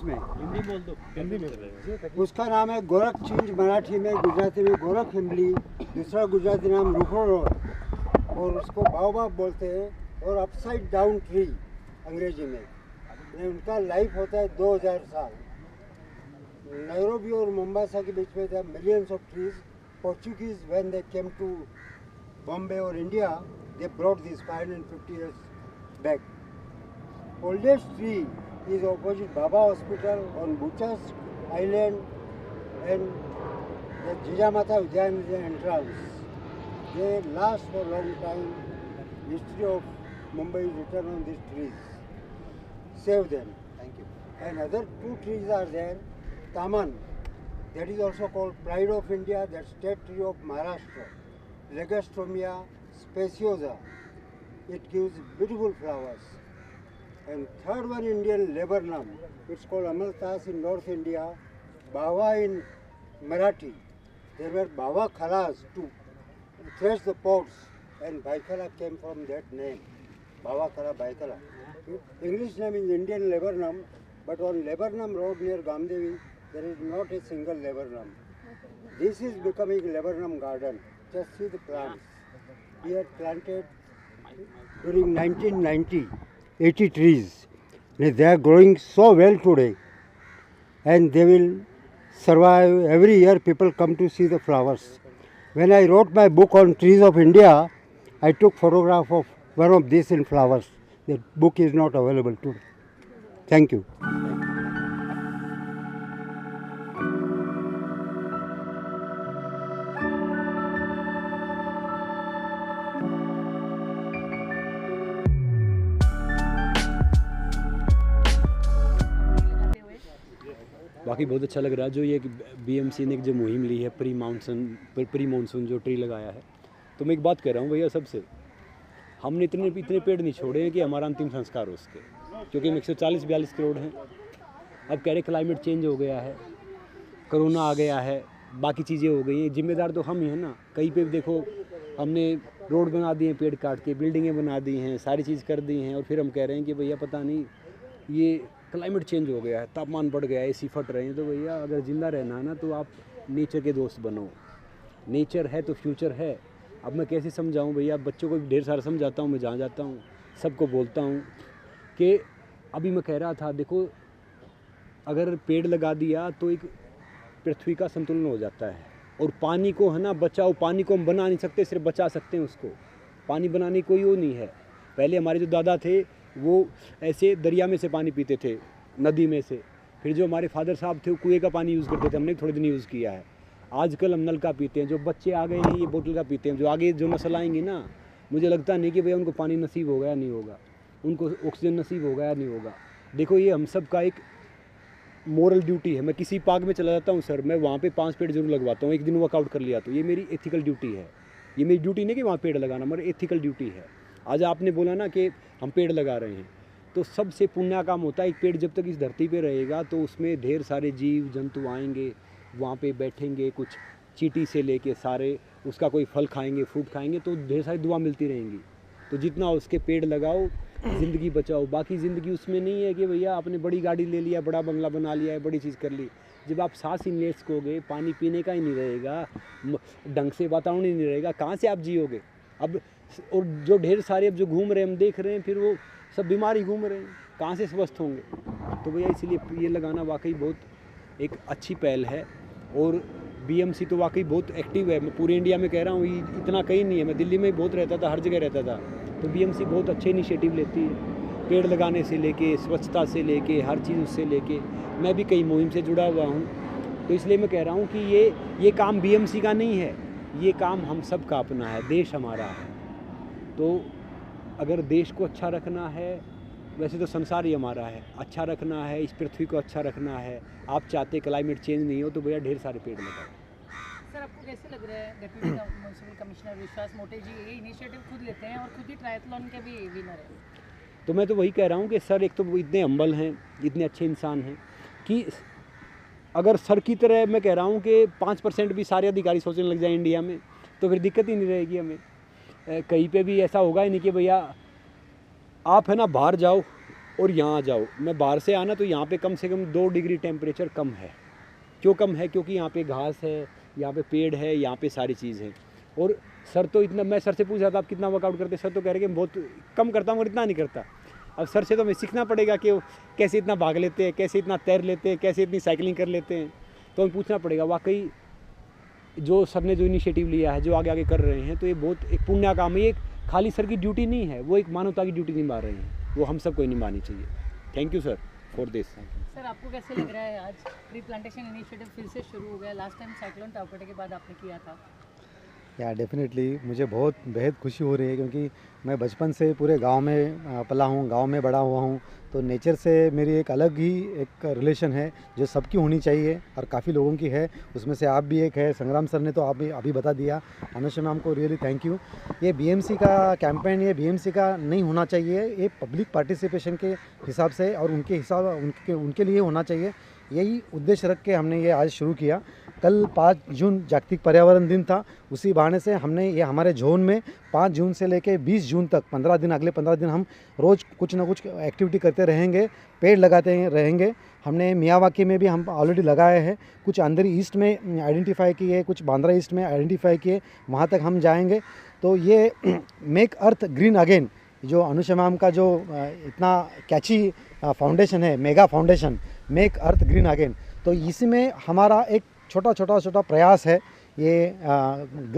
English में, हिंदी बोल दो, हिंदी में। उसका नाम है गोरख चिंज, मराठी में, गुजराती में गोरख हिमली, दूसरा गुजराती नाम रुखड़ो और उसको बाओबाब बोलते हैं और अपसाइड डाउन ट्री अंग्रेजी में। उनका लाइफ होता है 2000 साल। नैरोबी और मोम्बासा के बीच में थे millions of trees. Portuguese when they came to Bombay और India they brought this 550 years back. Oldest tree is opposite Baba Hospital on Buchas Island and the Jijamata Udyan is the entrance. They last for a long time. History of Mumbai is written on these trees. Save them. Thank you. And other two trees are there. Taman, that is also called Pride of India, that state tree of Maharashtra. Legastomia speciosa. It gives beautiful flowers. And third one, Indian laburnum. It's called Amaltas in North India, Bava in Marathi. There were Bava Khalas to thresh the pots, and Baikala came from that name. Bava Khala, Baikala. English name is Indian laburnum, but on Laburnum Road near Gamdevi, there is not a single laburnum. This is becoming laburnum garden. Just see the plants. We had planted during 1990, 80 trees. They are growing so well today, and they will survive. Every year people come to see the flowers. When I wrote my book on trees of India, I took photograph of one of these in flowers. The book is not available today. Thank you. बाकी बहुत अच्छा लग रहा है जो ये BMC ने जो मुहिम ली है प्री मानसून जो ट्री लगाया है। तो मैं एक बात कह रहा हूँ भैया, सबसे हमने इतने पेड़ नहीं छोड़े हैं कि हमारा अंतिम संस्कार हो उसके, क्योंकि हम 140-42 करोड़ हैं। अब कह रहे क्लाइमेट चेंज हो गया है, कोरोना आ गया है, बाकी चीज़ें हो गई हैं, जिम्मेदार तो हम ही हैं ना। कहीं पे देखो हमने रोड बना दिए, पेड़ काट के बिल्डिंगें बना दी हैं, सारी चीज़ कर दी हैं, और फिर हम कह रहे हैं कि भैया पता नहीं ये क्लाइमेट चेंज हो गया है, तापमान बढ़ गया है, एसी फट रहे हैं। तो भैया अगर ज़िंदा रहना है ना तो आप नेचर के दोस्त बनो। नेचर है तो फ्यूचर है। अब मैं कैसे समझाऊं भैया, बच्चों को ढेर सारा समझाता हूं, मैं जहाँ जाता हूं सबको बोलता हूं कि अभी मैं कह रहा था देखो अगर पेड़ लगा दिया तो एक पृथ्वी का संतुलन हो जाता है। और पानी को है ना बचाओ, पानी को हम बना नहीं सकते, सिर्फ बचा सकते हैं उसको। पानी बनाने कोई वो नहीं है। पहले हमारे जो दादा थे वो ऐसे दरिया में से पानी पीते थे, नदी में से। फिर जो हमारे फादर साहब थे वो कुएं का पानी यूज़ करते थे, हमने थोड़े दिन यूज़ किया है। आजकल हम नल का पीते हैं। जो बच्चे आ गए हैं ये बोतल का पीते हैं। जो आगे जो नस्ल आएंगी ना, मुझे लगता नहीं कि भैया उनको पानी नसीब होगा या नहीं होगा, उनको ऑक्सीजन नसीब होगा या नहीं होगा। देखो ये हम सब का एक मोरल ड्यूटी है। मैं किसी पार्क में चला जाता हूँ सर, मैं वहाँ पे 5 पेड़ जरूर लगवाता हूँ। एक दिन वर्कआउट कर लिया तो ये मेरी एथिकल ड्यूटी है। ये मेरी ड्यूटी नहीं कि वहाँ पेड़ लगाना, मेरी एथिकल ड्यूटी है। आज आपने बोला ना कि हम पेड़ लगा रहे हैं, तो सबसे पुण्य काम होता है। एक पेड़ जब तक इस धरती पे रहेगा तो उसमें ढेर सारे जीव जंतु आएंगे, वहाँ पे बैठेंगे, कुछ चींटी से लेके सारे उसका कोई फल खाएंगे, फ्रूट खाएंगे, तो ढेर सारी दुआ मिलती रहेंगी। तो जितना उसके पेड़ लगाओ, ज़िंदगी बचाओ। बाकी ज़िंदगी उसमें नहीं है कि भैया आपने बड़ी गाड़ी ले लिया, बड़ा बंगला बना लिया है, बड़ी चीज़ कर ली। जब आप सांस ही ले सकोगे, पानी पीने का ही नहीं रहेगा, ढंग से वातावरण ही नहीं रहेगा, कहाँ से आप जियोगे। अब और जो ढेर सारे अब जो घूम रहे हैं, हम देख रहे हैं, फिर वो सब बीमारी घूम रहे हैं, कहाँ से स्वस्थ होंगे। तो भैया इसीलिए ये लगाना वाकई बहुत एक अच्छी पहल है। और बीएमसी तो वाकई बहुत एक्टिव है। मैं पूरे इंडिया में कह रहा हूँ, इतना कहीं नहीं है। मैं दिल्ली में बहुत रहता था, हर जगह रहता था। तो बीएमसी बहुत अच्छे इनिशिएटिव लेती है, पेड़ लगाने से लेके, स्वच्छता से लेके, हर चीज़ उससे लेके। मैं भी कई मुहिम से जुड़ा हुआ हूँ। तो इसलिए मैं कह रहा हूँ कि ये काम बीएमसी का नहीं है, ये काम हम सब का अपना है, देश हमारा है। तो अगर देश को अच्छा रखना है, वैसे तो संसार ही हमारा है, अच्छा रखना है, इस पृथ्वी को अच्छा रखना है। आप चाहते क्लाइमेट चेंज नहीं हो तो भैया ढेर सारे पेड़ लगाओ। सर आपको कैसे लग रहा है डेप्यूटी म्युनिसिपल कमिश्नर विश्वास मोटे जी ये इनिशिएटिव खुद लेते हैं और खुद ही ट्रायथलॉन के भी विनर हैं? तो मैं तो वही कह रहा हूँ कि सर एक तो वो इतने हम्बल हैं, इतने अच्छे इंसान हैं कि अगर सर की तरह मैं कह रहा हूँ कि 5% भी सारे अधिकारी सोचने लग जाए इंडिया में तो फिर दिक्कत ही नहीं रहेगी हमें। कहीं पे भी ऐसा होगा ही नहीं कि भैया आप है ना बाहर जाओ और यहाँ आ जाओ, मैं बाहर से आना तो यहाँ पे कम से कम 2 डिग्री टेम्परेचर कम है। क्यों कम है? क्योंकि यहाँ पे घास है, यहाँ पे पेड़ है, यहाँ पे सारी चीज़ है। और सर तो इतना, मैं सर से पूछ रहा था आप कितना वर्कआउट करते, सर तो कह रहे कि बहुत कम करता हूँ और इतना नहीं करता। अब सर से तो हमें सीखना पड़ेगा कि वो कैसे इतना भाग लेते हैं, कैसे इतना तैर लेते हैं, कैसे इतनी साइकिलिंग कर लेते हैं। तो हमें पूछना पड़ेगा। वाकई जो सर ने जो इनिशिएटिव लिया है, जो आगे आगे कर रहे हैं, तो ये बहुत एक पुण्य काम है। ये खाली सर की ड्यूटी नहीं है, वो एक मानवता की ड्यूटी निभा रहे हैं, वो हम सबको निभानी चाहिए। Thank you sir for this. Sir आपको कैसे लग रहा है आज ट्री प्लांटेशन इनिशिएटिव फिर से शुरू हो गया? लास्ट टाइम साइक्लोन टाउकटे के बाद आपने किया था। या डेफिनेटली मुझे बहुत बेहद खुशी हो रही है, क्योंकि मैं बचपन से पूरे गांव में पला हूं, गांव में बड़ा हुआ हूं। तो नेचर से मेरी एक अलग ही एक रिलेशन है जो सबकी होनी चाहिए और काफ़ी लोगों की है। उसमें से आप भी एक है। संग्राम सर ने तो आप भी अभी बता दिया। अनुषा मैम को रियली थैंक यू। ये बीएमसी का कैंपेन, ये बीएमसी का नहीं होना चाहिए, ये पब्लिक पार्टिसिपेशन के हिसाब से और उनके लिए होना चाहिए। यही उद्देश्य रख के हमने ये आज शुरू किया। कल 5 जून जागतिक पर्यावरण दिन था। उसी बहाने से हमने ये हमारे जोन में 5 जून से लेके 20 जून तक 15 दिन, अगले 15 दिन हम रोज़ कुछ ना कुछ एक्टिविटी करते रहेंगे, पेड़ लगाते रहेंगे। हमने मियावाकी में भी हम ऑलरेडी लगाए हैं, कुछ अंदर ईस्ट में आइडेंटिफाई किए, कुछ बांद्रा ईस्ट में आइडेंटिफाई किए, वहाँ तक हम जाएंगे। तो ये मेक अर्थ ग्रीन अगेन, जो अनुषा मैम का जो इतना कैची फाउंडेशन है, मेगा फाउंडेशन मेक अर्थ ग्रीन अगेन, तो इसमें हमारा एक छोटा प्रयास है ये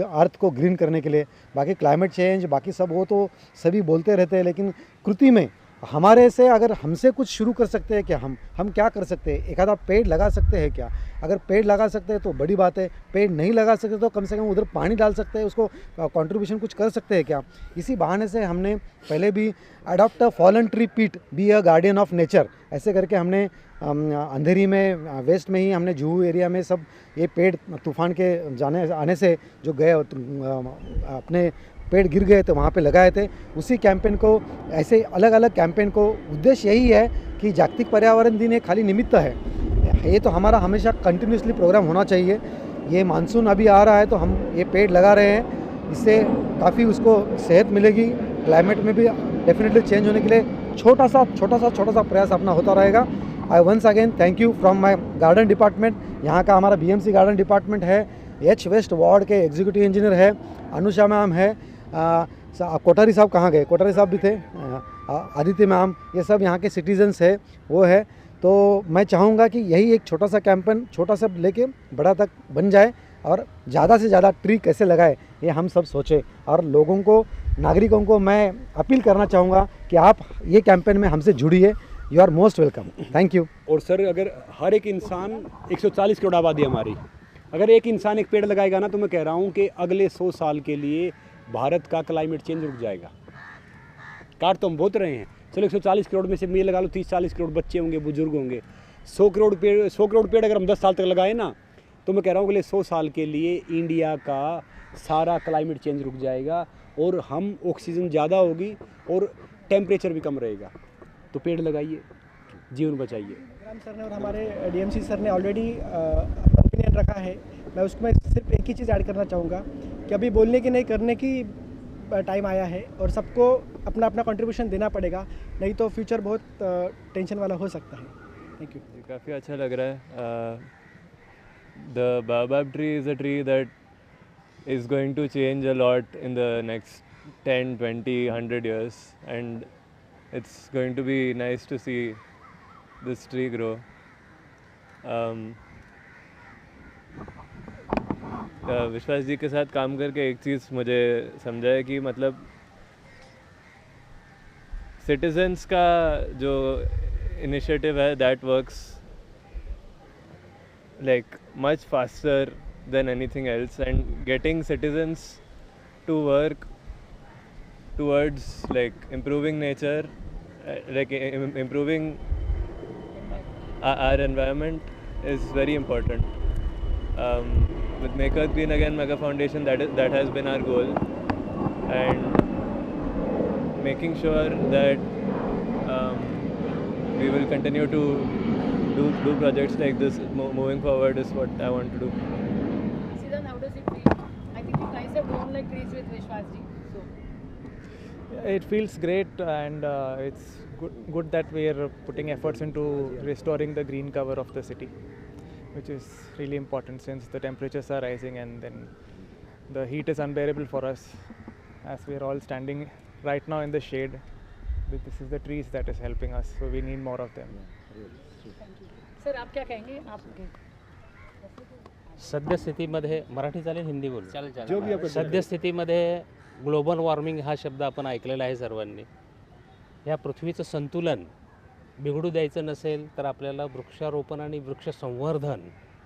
अर्थ को ग्रीन करने के लिए। बाकी क्लाइमेट चेंज, बाकी सब वो तो सभी बोलते रहते हैं, लेकिन कृति में हमारे से अगर हमसे कुछ शुरू कर सकते हैं क्या, हम क्या कर सकते हैं? एक आधा पेड़ लगा सकते हैं क्या? अगर पेड़ लगा सकते हैं तो बड़ी बात है। पेड़ नहीं लगा सकते तो कम से कम उधर पानी डाल सकते हैं, उसको कंट्रीब्यूशन कुछ कर सकते हैं क्या? इसी बहाने से हमने पहले भी अडॉप्ट अ फॉलन ट्री पीट, be a guardian of nature, ऐसे करके हमने अंधेरी में, वेस्ट में ही हमने जुहू एरिया में सब ये पेड़ तूफान के आने से जो गए अपने पेड़ गिर गए थे वहाँ पे लगाए थे। उसी कैंपेन को, ऐसे अलग अलग कैंपेन को, उद्देश्य यही है कि जागतिक पर्यावरण दिन एक खाली निमित्त है, ये तो हमारा हमेशा कंटिन्यूसली प्रोग्राम होना चाहिए। ये मानसून अभी आ रहा है तो हम ये पेड़ लगा रहे हैं, इससे काफ़ी उसको सेहत मिलेगी। क्लाइमेट में भी डेफिनेटली चेंज होने के लिए छोटा सा प्रयास अपना होता रहेगा। I once again thank you from my garden department. यहाँ का हमारा बीएमसी गार्डन डिपार्टमेंट है, एच वेस्ट वार्ड के एग्जीक्यूटिव इंजीनियर है, अनुषा मैम है, कोठारी साहब कहाँ गए, कोठारी साहब भी थे, आदित्य मैम, ये सब यहाँ के सिटीजन्स है, वो है। तो मैं चाहूँगा कि यही एक छोटा सा कैंपेन, छोटा सा लेके बड़ा तक बन जाए और ज़्यादा से ज़्यादा ट्री कैसे लगाए ये हम सब सोचें। और लोगों को, नागरिकों को मैं अपील करना चाहूँगा कि आप ये कैंपेन में हमसे जुड़िए। You are most welcome. Thank you. और सर अगर हर एक इंसान, 140 करोड़ आबादी हमारी, अगर एक इंसान एक पेड़ लगाएगा ना, तो मैं कह रहा हूँ कि अगले 100 साल के लिए भारत का क्लाइमेट चेंज रुक जाएगा। काट तो हम बहुत रहे हैं, चलो 140 करोड़ में से मैं लगा लो 30-40 करोड़ बच्चे होंगे, बुजुर्ग होंगे। 100 करोड़ पेड़ अगर हम 10 साल तक लगाए ना, तो मैं कह रहा हूँ अगले 100 साल के लिए इंडिया का सारा क्लाइमेट चेंज रुक जाएगा और हम ऑक्सीजन ज़्यादा होगी और टेम्परेचर भी कम रहेगा। तो पेड़ लगाइए, जीवन बचाइए। राम सर ने और हमारे डीएमसी सर ने ऑलरेडी ओपिनियन रखा है। मैं उसमें सिर्फ एक ही चीज़ ऐड करना चाहूँगा कि अभी बोलने की नहीं, करने की टाइम आया है और सबको अपना अपना कंट्रीब्यूशन देना पड़ेगा, नहीं तो फ्यूचर बहुत टेंशन वाला हो सकता है। Thank you. काफ़ी अच्छा लग रहा है। The baobab tree is a tree that is going to change a lot in the next 10, 20, 100 years, and it's going to be nice to see this tree grow. विश्वास जी के साथ काम करके एक चीज़ मुझे समझा है कि मतलब सिटीजन्स का जो इनिशिएटिव है that works like much faster than anything else, and getting citizens to work towards like improving nature, improving our environment is very important. With Make Earth Green Again Mega Foundation, that has been our goal, and making sure that we will continue to do projects like this moving forward is what I want to do. Siddhan, how does it feel? I think you guys have grown like trees with Vishwas ji. So It feels great, and it's good that we are putting efforts into restoring the green cover of the city, which is really important since the temperatures are rising and then the heat is unbearable for us as we are all standing right now in the shade. This is the trees that is helping us, so we need more of them. Sir आप क्या कहेंगे आप सद्यस्थितीमध्ये मराठी चालेल हिंदी बोलू जो भी आपण सद्यस्थितीमध्ये global warming हा शब्द आपण ऐकलेला आहे सर्वांनी. ह्या पृथ्वीचं संतुलन बिघडू द्यायचं नसेल तर आपल्याला वृक्षारोपण आणि वृक्ष संवर्धन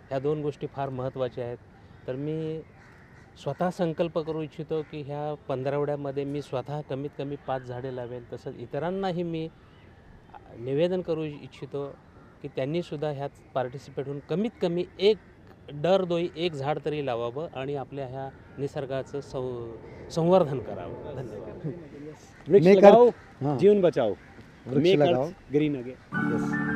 ह्या दोन गोष्टी फार महत्त्वाच्या आहेत. तर मी स्वतः संकल्प करू इच्छितो की ह्या पंधरवड्यामध्ये मी स्वतः कमीत कमी 5 झाडे लावेल. तसंच इतरांनाही मी निवेदन करू इच्छितो की त्यांनीसुद्धा ह्यात पार्टिसिपेट होऊन कमीत कमी दरडोई एक झाड तरी लावावं आणि आपल्या ह्या निसर्गाचं संवर्धन करावं. धन्यवाद. वृक्ष Make लगाओ, हाँ। जीवन बचाओ. वृक्ष Make लगाओ. Earth green again. Yes.